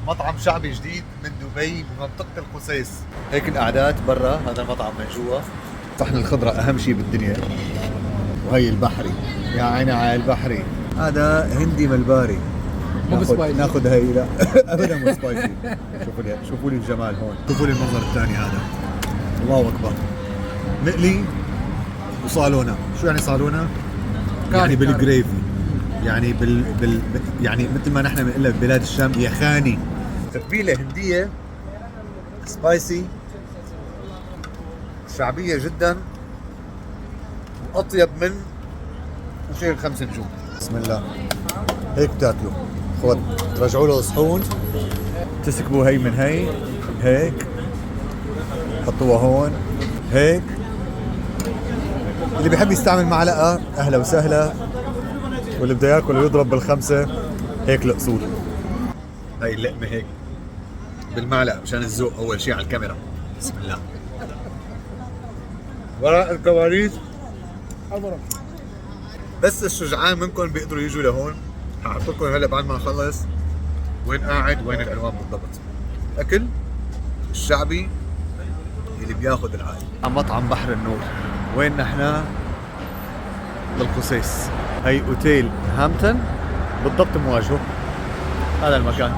مطعم شعبي جديد من دبي بمنطقة القصيص. هيك القعدات برا، هذا المطعم من جوا. صحن الخضرة أهم شيء بالدنيا. وهي البحري، يا عيني على البحري. هذا هندي ملباري. مو بسبايسي. ناخذ هي، لا ابدا مو سبايسي. شوفوا لي الجمال هون، شوفوا لي المنظر الثاني هذا. الله اكبر. مقلي وصالونه. شو يعني صالونه؟ يعني بالجريفي، يعني يعني مثل ما نحن بنقول ببلاد الشام يا خاني. تتبيله هنديه سبايسي شعبيه جدا، واطيب من مشي 5 نجوم. بسم الله. هيك بتاكلوا، خذ ترجعوا له الصحون، تسكبوا هي من هي، هيك حطوها هون هيك. اللي بيحب يستعمل معلقه اهلا وسهلا، واللي بده ياكل ويضرب بالخمسه هيك الاصول. هاي اللقمه هيك بالمعلقه مشان الذوق اول شيء على الكاميرا. بسم الله. وراء الكواليس بس الشجعان منكم بيقدروا يجوا لهون. هحط لكم هلا بعد ما نخلص وين قاعد وين العنوان بالضبط. الاكل الشعبي اللي بياخذ العالي. مطعم بحر النور. وين نحن؟ بالقصيص. هي اوتيل هامبتون بالضبط مواجهه. هذا المكان.